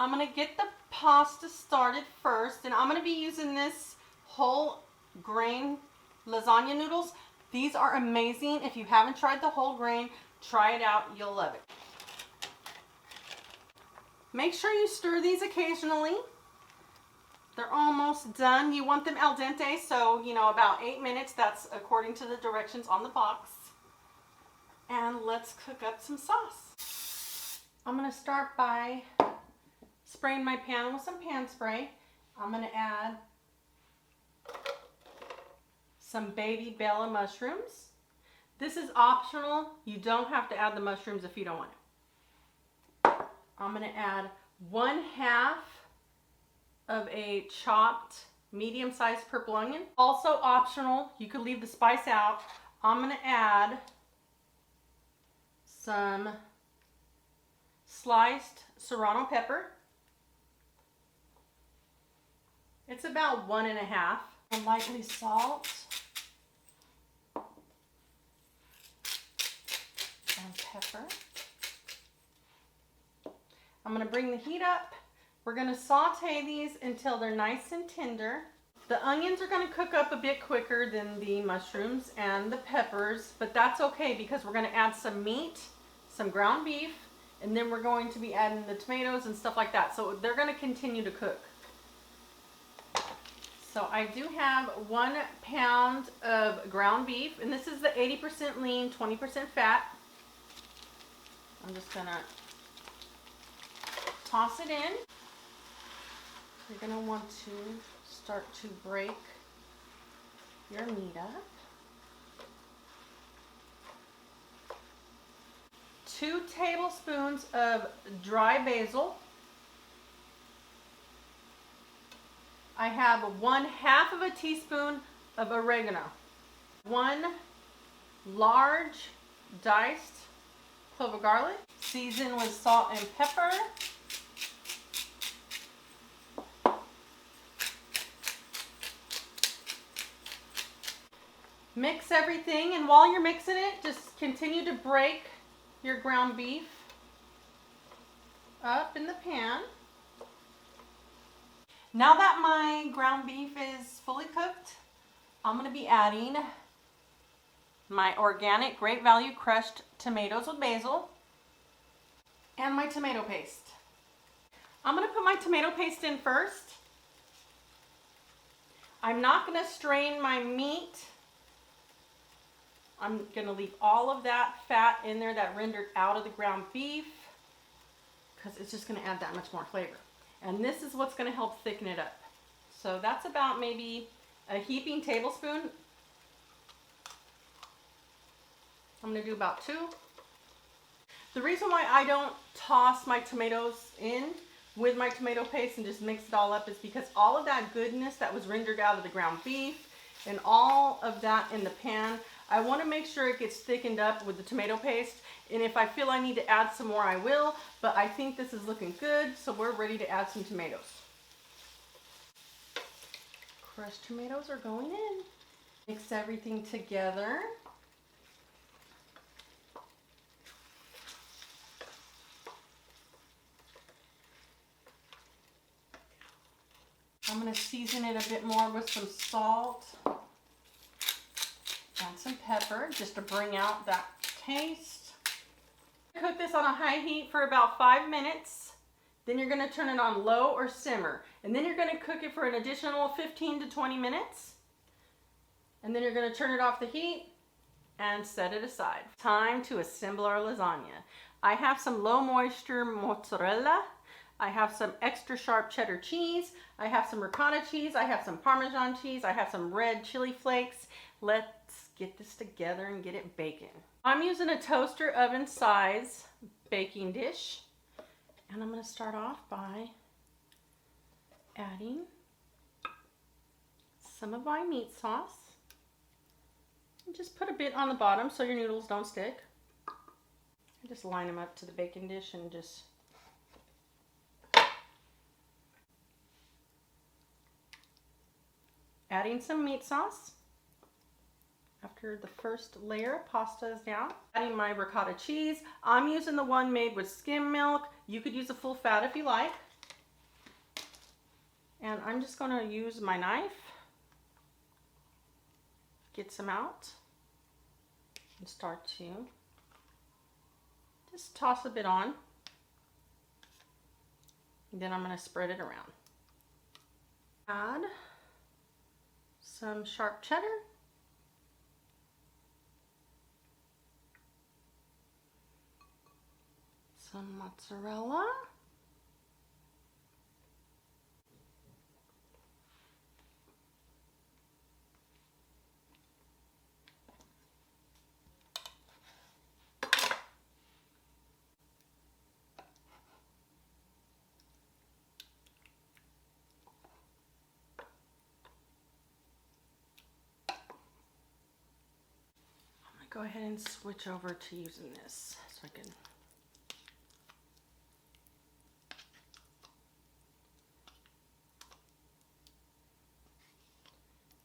I'm going to get the pasta started first, and I'm going to be using this whole grain lasagna noodles. These are amazing. If you haven't tried the whole grain, try it out. You'll love it. Make sure you stir these occasionally. They're almost done. You want them al dente, so, about 8 minutes. That's according to the directions on the box. And let's cook up some sauce. I'm going to start by spraying my pan with some pan spray. I'm going to add some baby Bella mushrooms. This is optional. You don't have to add the mushrooms if you don't want it. I'm going to add 1/2 of a chopped medium-sized purple onion. Also optional, you could leave the spice out. I'm going to add some sliced serrano pepper. It's about 1.5. And lightly salt. And pepper. I'm going to bring the heat up. We're going to saute these until they're nice and tender. The onions are going to cook up a bit quicker than the mushrooms and the peppers, but that's okay because we're going to add some meat, some ground beef, and then we're going to be adding the tomatoes and stuff like that. So they're going to continue to cook. So I do have 1 pound of ground beef, and this is the 80% lean, 20% fat. I'm just going to toss it in. You're going to want to start to break your meat up. 2 tablespoons of dry basil. I have 1/2 of a teaspoon of oregano. 1 large diced clove of garlic. Season with salt and pepper. Mix everything, and while you're mixing it, just continue to break your ground beef up in the pan. Now that my ground beef is fully cooked, I'm going to be adding my organic Great Value crushed tomatoes with basil and my tomato paste. I'm going to put my tomato paste in first. I'm not going to strain my meat. I'm going to leave all of that fat in there that rendered out of the ground beef because it's just going to add that much more flavor. And this is what's going to help thicken it up. So that's about maybe a heaping tablespoon. I'm going to do about 2. The reason why I don't toss my tomatoes in with my tomato paste and just mix it all up is because all of that goodness that was rendered out of the ground beef and all of that in the pan, I want to make sure it gets thickened up with the tomato paste, and if I feel I need to add some more, I will, but I think this is looking good, so we're ready to add some tomatoes. Crushed tomatoes are going in. Mix everything together. I'm going to season it a bit more with some salt. And some pepper just to bring out that taste. Cook this on a high heat for about 5 minutes. Then you're going to turn it on low or simmer. And then you're going to cook it for an additional 15 to 20 minutes. And then you're going to turn it off the heat and set it aside. Time to assemble our lasagna. I have some low moisture mozzarella. I have some extra sharp cheddar cheese. I have some ricotta cheese. I have some Parmesan cheese. I have some red chili flakes. Let's get this together and get it baking. I'm using a toaster oven size baking dish. And I'm going to start off by adding some of my meat sauce. And just put a bit on the bottom so your noodles don't stick. And just line them up to the baking dish and just adding some meat sauce. After the first layer of pasta is down, adding my ricotta cheese. I'm using the one made with skim milk. You could use a full fat if you like. And I'm just going to use my knife, get some out, and start to just toss a bit on. And then I'm going to spread it around. Add some sharp cheddar. Some mozzarella. Go ahead and switch over to using this so I can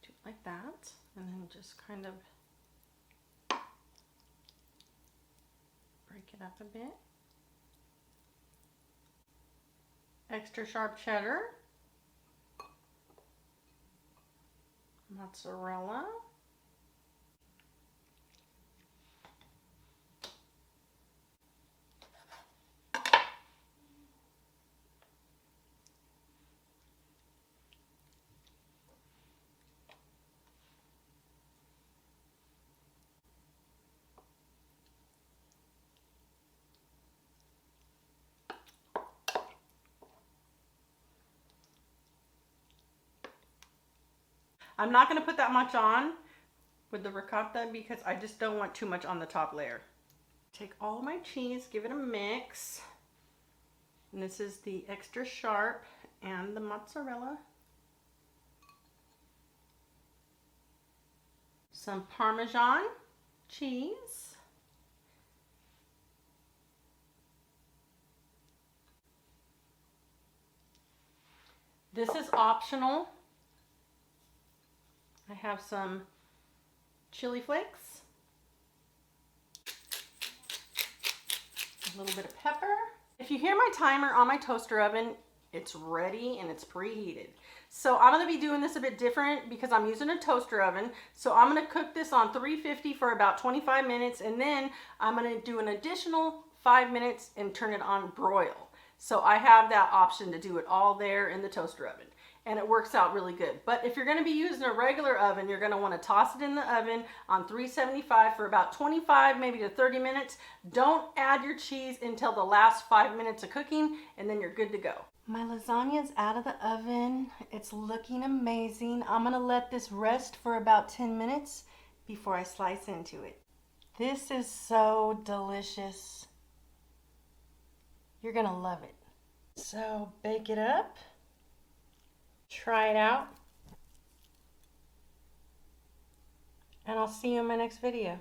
do it like that, and then just kind of break it up a bit. Extra sharp cheddar, mozzarella, I'm not going to put that much on with the ricotta because I just don't want too much on the top layer. Take all of my cheese, give it a mix. And this is the extra sharp and the mozzarella. Some Parmesan cheese. This is optional. I have some chili flakes, a little bit of pepper. If you hear my timer on my toaster oven, it's ready and it's preheated. So I'm going to be doing this a bit different because I'm using a toaster oven. So I'm going to cook this on 350 for about 25 minutes, and then I'm going to do an additional 5 minutes and turn it on broil. So I have that option to do it all there in the toaster oven. And it works out really good. But if you're going to be using a regular oven, you're going to want to toss it in the oven on 375 for about 25, maybe to 30 minutes. Don't add your cheese until the last 5 minutes of cooking, and then you're good to go. My lasagna is out of the oven. It's looking amazing. I'm going to let this rest for about 10 minutes before I slice into it. This is so delicious. You're going to love it. So bake it up. Try it out, and I'll see you in my next video.